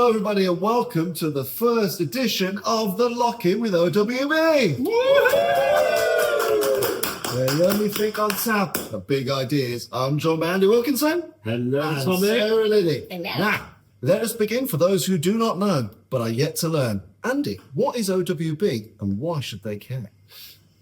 Hello, everybody, and welcome to the first edition of the Lock-In with OWB. Where you only think on tap of big ideas. I'm John Andy Wilkinson. Hello, and Tommy. Sarah Liddy. Hello. Now, let us begin for those who do not know, but are yet to learn. Andy, what is OWB and why should they care?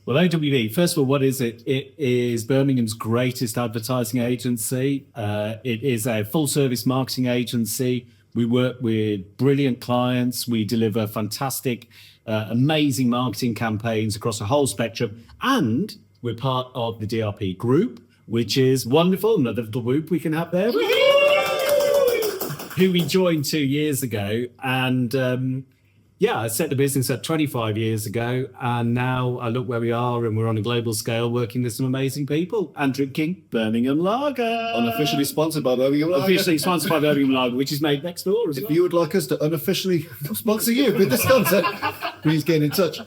Well, OWB, first of all, what is it? It is Birmingham's greatest advertising agency. It is a full-service marketing agency. We work with brilliant clients. We deliver fantastic, amazing marketing campaigns across a whole spectrum. And we're part of the DRP group, which is wonderful. Another little whoop we can have there. Who we joined 2 years ago. And I set the business up 25 years ago. And now I look where we are and we're on a global scale working with some amazing people and drinking Birmingham Lager. Unofficially sponsored by Birmingham Lager. Officially sponsored by Birmingham Lager, which is made next door as well. If you would like us to unofficially sponsor you with this content, please get in touch.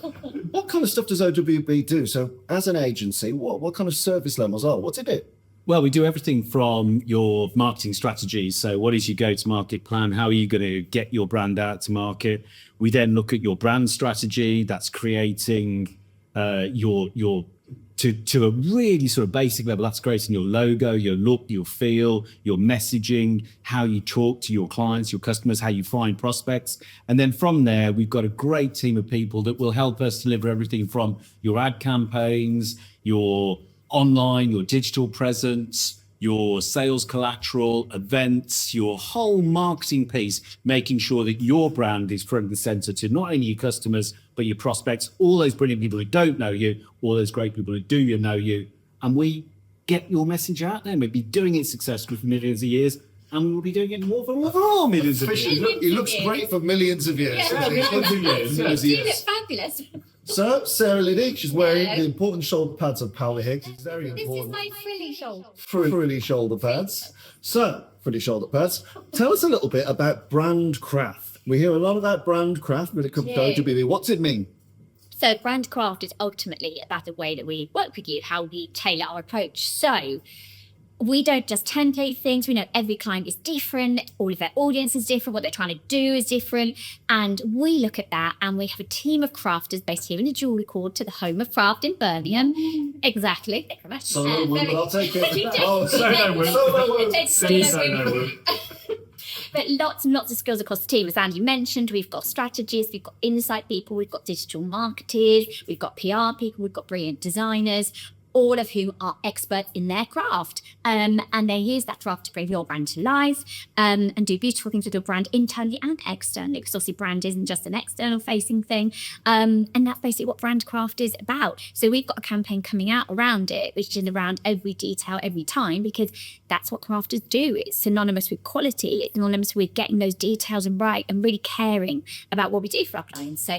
What kind of stuff does OWB do? So, as an agency, what kind of service levels are? What's it do? Well, we do everything from your marketing strategy. So what is your go-to-market plan? How are you going to get your brand out to market? We then look at your brand strategy. That's creating your to a really sort of basic level. That's creating your logo, your look, your feel, your messaging, how you talk to your clients, your customers, how you find prospects. And then from there, we've got a great team of people that will help us deliver everything from your ad campaigns, your online, your digital presence, your sales collateral, events, your whole marketing piece, making sure that your brand is front and center to not only your customers, but your prospects, all those brilliant people who don't know you, all those great people who do know you. And we get your message out there. We've been doing it successfully for millions of years, and we will be doing it more for millions of years. He looks great for millions of years. Yeah, millions of You years. look fabulous. So, Sarah Liddy, she's wearing the important shoulder pads of Paula Higgs. It's very This is important. my frilly shoulder. Frilly shoulder pads. So, frilly shoulder pads. Tell us a little bit about brand craft. We hear a lot about brand craft when it comes to OWB. What's it mean? So brand craft is ultimately about the way that we work with you, how we tailor our approach. So we don't just template things. We know every client is different. All of their audience is different. What they're trying to do is different. And we look at that and we have a team of crafters based here in the Jewellery Court to the home of craft in Birmingham. Exactly. Thank you very much. Solo woman, I'll take it. Oh, solo woman. Solo woman. But lots and lots of skills across the team. As Andy mentioned, we've got strategists, we've got insight people, we've got digital marketers, we've got PR people, we've got brilliant designers, all of whom are experts in their craft. And they use that craft to bring your brand to life and do beautiful things with your brand internally and externally, because obviously brand isn't just an external facing thing. And that's basically what brand craft is about. So we've got a campaign coming out around it, which is around every detail, every time, because that's what crafters do. It's synonymous with quality. It's synonymous with getting those details right and really caring about what we do for our clients. So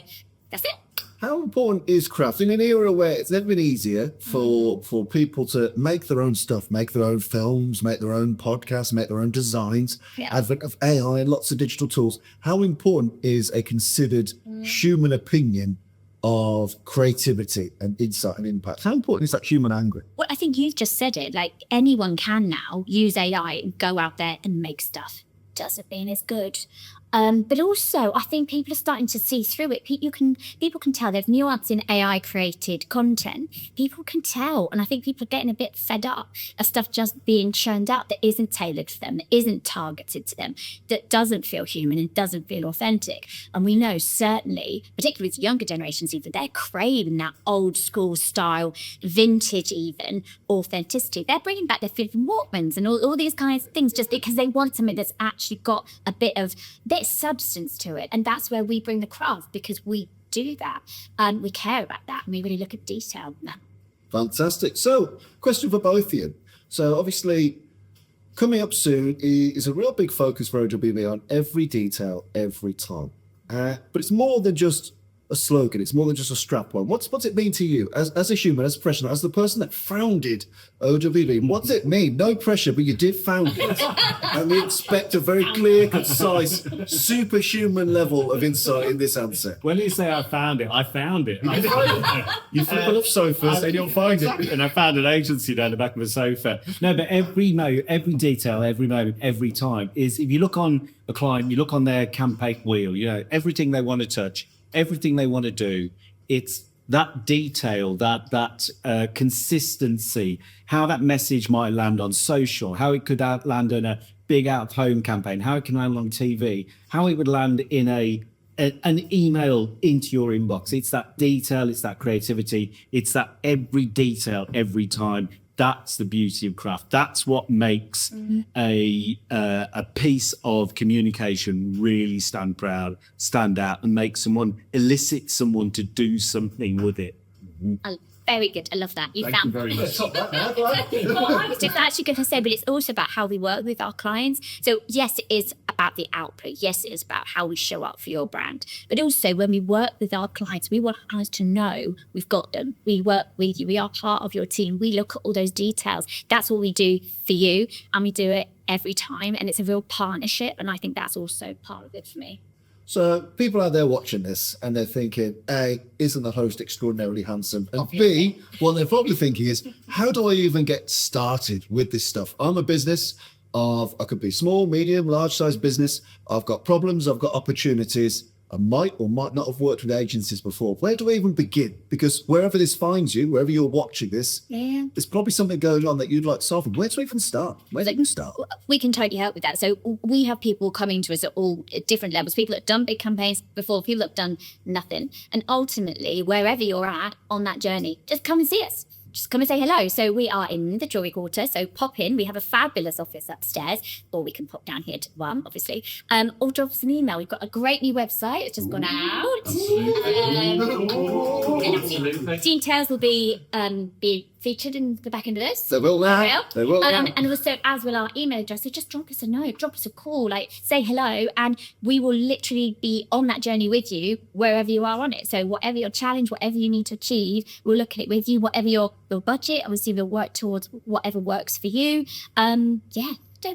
that's it. How important is craft in an era where it's never been easier for people to make their own stuff, make their own films, make their own podcasts, make their own designs, advent of AI and lots of digital tools? How important is a considered human opinion of creativity and insight and impact? How important is that human angle? Well, I think you've just said it. Like, anyone can now use AI and go out there and make stuff. Doesn't mean it's good. But also, I think people are starting to see through it. People can tell there's nuance in AI created content. People can tell. And I think people are getting a bit fed up of stuff just being churned out that isn't tailored to them, that isn't targeted to them, that doesn't feel human and doesn't feel authentic. And we know certainly, particularly with younger generations even, they're craving that old school style, vintage even, authenticity. They're bringing back their Philips Walkmans and all these kinds of things just because they want something that's actually got a bit of substance to it. And that's where we bring the craft, because we do that and we care about that and we really look at detail. Fantastic. So, question for both of you. So, obviously, coming up soon is a real big focus for OWB on every detail, every time. But it's more than just a slogan. It's more than just a strap on. What's it mean to you as a human, as a professional, as the person that founded OWB? What's it mean? No pressure, but you did found it. And we expect a very clear, concise, superhuman level of insight in this answer. When you say I found it, I found it. You flip it off sofas and you'll find it. And I found an agency down the back of a sofa. No, but every detail, every moment, every time is, if you look on a client, you look on their campaign wheel, everything they want to touch, everything they want to do, it's that detail, that consistency, how that message might land on social, how it could land on a big out-of-home campaign, how it can land on TV, how it would land in an email into your inbox. It's that detail, it's that creativity, it's that every detail, every time. That's the beauty of craft. That's what makes a piece of communication really stand out, and make elicit someone to do something with it. Very good. I love that. Thank you very much. Well, I was just actually going to say, but it's also about how we work with our clients. So yes, it is about the output. Yes, it is about how we show up for your brand. But also when we work with our clients, we want our clients to know we've got them. We work with you. We are part of your team. We look at all those details. That's what we do for you. And we do it every time. And it's a real partnership. And I think that's also part of it for me. So people out there watching this and they're thinking, A, isn't the host extraordinarily handsome? And B, what they're probably thinking is, how do I even get started with this stuff? I'm a business I could be small, medium, large size business. I've got problems, I've got opportunities. I might or might not have worked with agencies before. Where do I even begin? Because wherever this finds you, wherever you're watching this, there's probably something going on that you'd like to solve. Where do I even start? Where do you start? We can totally help with that. So we have people coming to us at all different levels. People that have done big campaigns before, people that have done nothing. And ultimately, wherever you're at on that journey, just come and see us. Just come and say hello. So we are in the Jewellery Quarter. So pop in. We have a fabulous office upstairs, or we can pop down here to one, obviously. Or drop us an email. We've got a great new website. It's just gone out. Details will be featured in the back end of this. They will now. They will now. And also, as will our email address. So just drop us a note, drop us a call, say hello, and we will literally be on that journey with you wherever you are on it. So whatever your challenge, whatever you need to achieve, we'll look at it with you. Whatever your budget, obviously we'll work towards whatever works for you. Don't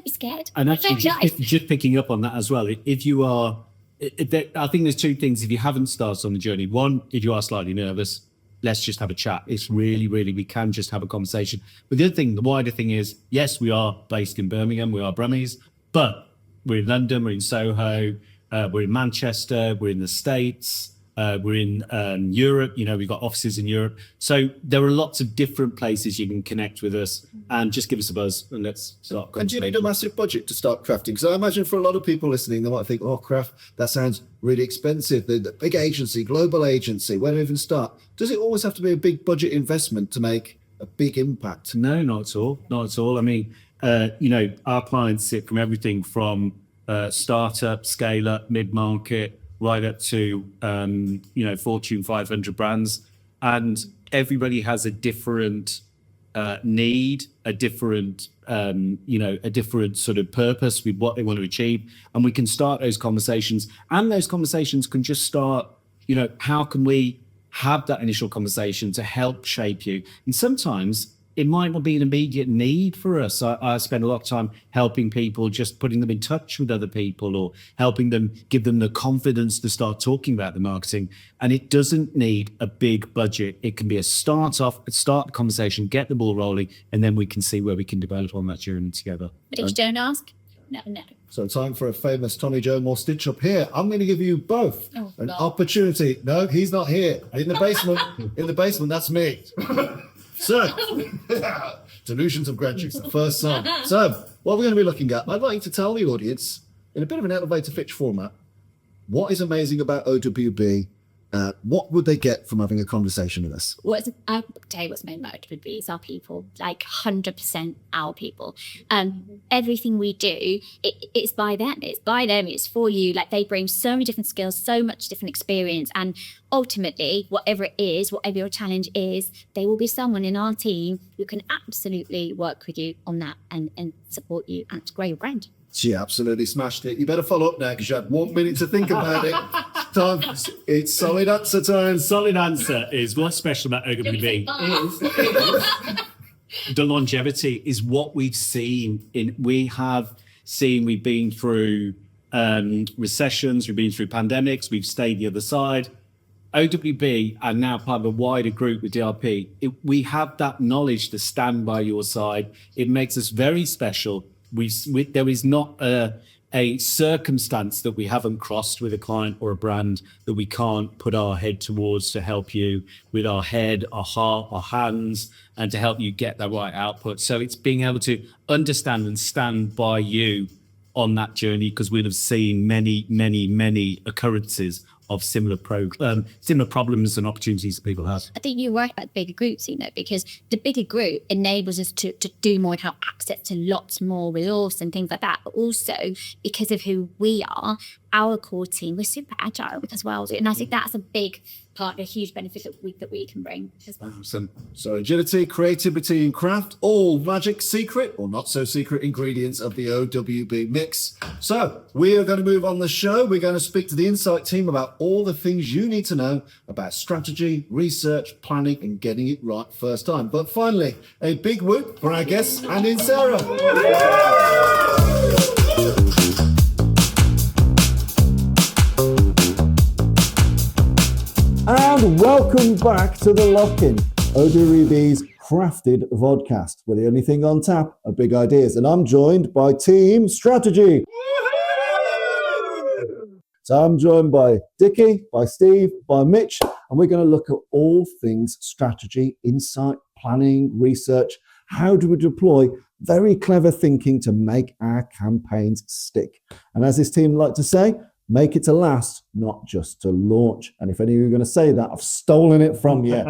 be scared. And actually, just picking up on that as well, if you are, I think there's two things. If you haven't started on the journey, one, if you are slightly nervous, let's just have a chat. It's really, we can just have a conversation. But the other thing, the wider thing is, yes, we are based in Birmingham, we are Brummies, but we're in London, we're in Soho, we're in Manchester, we're in the States, we're in Europe, we've got offices in Europe. So there are lots of different places you can connect with us, and just give us a buzz and let's start. And do you need a massive budget to start crafting? Because I imagine for a lot of people listening, they might think, oh, craft, that sounds really expensive. The big agency, global agency, where do I even start? Does it always have to be a big budget investment to make a big impact? No, not at all. Not at all. I mean, our clients sit from everything from startup, scale up, mid-market, right up to Fortune 500 brands, and everybody has a different need, a different sort of purpose with what they want to achieve, and we can start those conversations. And those conversations can just start. How can we have that initial conversation to help shape you? And sometimes it might not be an immediate need for us. I spend a lot of time helping people, just putting them in touch with other people, or helping them, give them the confidence to start talking about the marketing. And it doesn't need a big budget. It can be a start the conversation, get the ball rolling, and then we can see where we can develop on that journey together. But if you don't ask, no. So time for a famous Tommy Joe more stitch up here. I'm going to give you both an opportunity. No, he's not here. In the basement. In the basement, that's me. So, Delusions of Grandeur, the first song. So, what we're going to be looking at, I'd like you to tell the audience, in a bit of an elevator pitch format, what is amazing about OWB. What would they get from having a conversation with us? I'll tell you what's made about OWB is our people, 100% our people. Everything we do, it's by them. It's for you. They bring so many different skills, so much different experience. And ultimately, whatever it is, whatever your challenge is, there will be someone in our team who can absolutely work with you on that and support you and grow your brand. She absolutely smashed it. You better follow up now because you had 1 minute to think about it. time. It's solid answer time. Solid answer is what's special about OWB is the longevity is what we've seen we've been through recessions, we've been through pandemics, we've stayed the other side. OWB are now part of a wider group with DRP. We have that knowledge to stand by your side. It makes us very special. There is not a circumstance that we haven't crossed with a client or a brand that we can't put our head towards to help you with our head, our heart, our hands, and to help you get the right output. So it's being able to understand and stand by you on that journey, because we'd have seen many, many, many occurrences of similar problems and opportunities that people have. I think you're right about bigger groups, because the bigger group enables us to do more and have access to lots more resource and things like that. But also because of who we are, our core team, we're super agile as well. And I think that's a big part, a huge benefit that we can bring as well. Awesome. So agility, creativity and craft, all magic, secret or not so secret ingredients of the OWB mix. So we are going to move on the show. We're going to speak to the Insight team about all the things you need to know about strategy, research, planning and getting it right first time. But finally, a big whoop for our guests and in Sarah. And welcome back to the Lock-In, OWB's crafted vodcast, where the only thing on tap are big ideas. And I'm joined by Team Strategy. So I'm joined by Dickie, by Steve, by Mitch, and we're going to look at all things strategy, insight, planning, research. How do we deploy very clever thinking to make our campaigns stick? And as this team like to say, make it to last, not just to launch. And if any of you are going to say that, I've stolen it from you.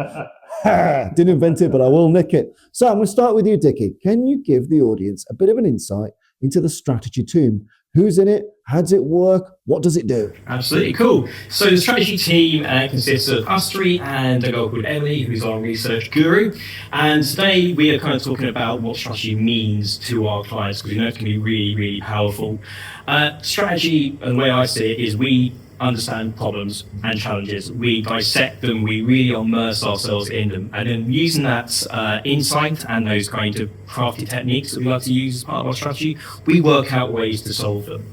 Didn't invent it, but I will nick it. So I'm going to start with you, Dickie. Can you give the audience a bit of an insight into the strategy team? Who's in it? How does it work? What does it do? Absolutely, cool. So the strategy team consists of us three and a girl called Emily, who's our research guru. And today we are kind of talking about what strategy means to our clients, because we know it can be really, really powerful. Strategy, and the way I see it, is we understand problems and challenges. We dissect them, we really immerse ourselves in them. And then using that insight and those kind of crafty techniques that we like to use as part of our strategy, we work out ways to solve them.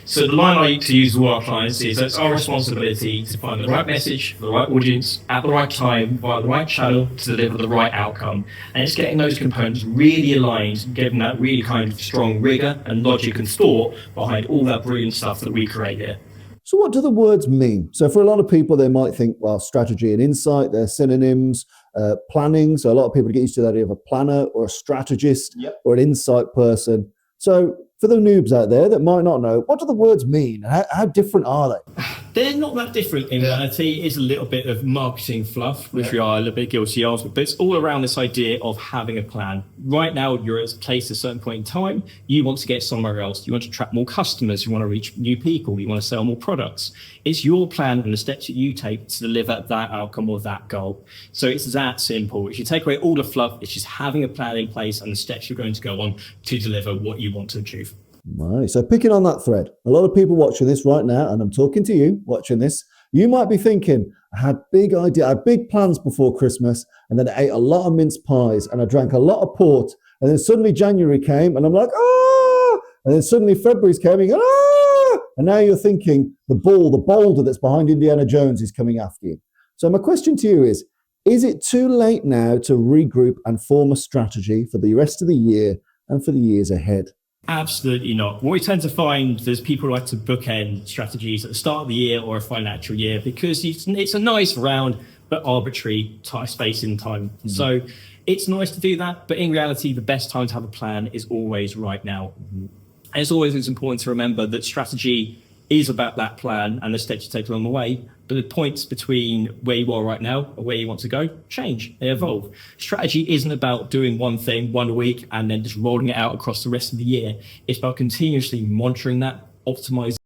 So the line I like to use with our clients is that it's our responsibility to find the right message for the right audience at the right time via the right channel to deliver the right outcome. And it's getting those components really aligned, giving that really kind of strong rigor and logic and thought behind all that brilliant stuff that we create here. So what do the words mean? So for a lot of people, they might think, well, strategy and insight, they're synonyms. Planning, so a lot of people get used to the idea of a planner or a strategist or an insight person. So for the noobs out there that might not know, what do the words mean? How different are they? They're not that different in reality. It's a little bit of marketing fluff, which we are a little bit guilty of, but it's all around this idea of having a plan. Right now, you're at a place at a certain point in time, you want to get somewhere else. You want to attract more customers, you want to reach new people, you want to sell more products. It's your plan and the steps that you take to deliver that outcome or that goal. So it's that simple. If you take away all the fluff, it's just having a plan in place and the steps you're going to go on to deliver what you want to achieve. Right. So picking on that thread, a lot of people watching this right now, and I'm talking to you watching this, you might be thinking, I had big plans before Christmas, and then I ate a lot of mince pies and I drank a lot of port, and then suddenly January came and I'm like, and then suddenly February's coming, and now you're thinking the boulder that's behind Indiana Jones is coming after you. So my question to you is it too late now to regroup and form a strategy for the rest of the year and for the years ahead? Absolutely not. What we tend to find is people like to bookend strategies at the start of the year or a financial year because it's a nice round but arbitrary space in time. Mm-hmm. So it's nice to do that, but in reality, the best time to have a plan is always right now. Mm-hmm. And it's important to remember that strategy is about that plan and the steps you take along the way, but the points between where you are right now and where you want to go change, they evolve. Strategy isn't about doing one thing one week and then just rolling it out across the rest of the year. It's about continuously monitoring that, optimizing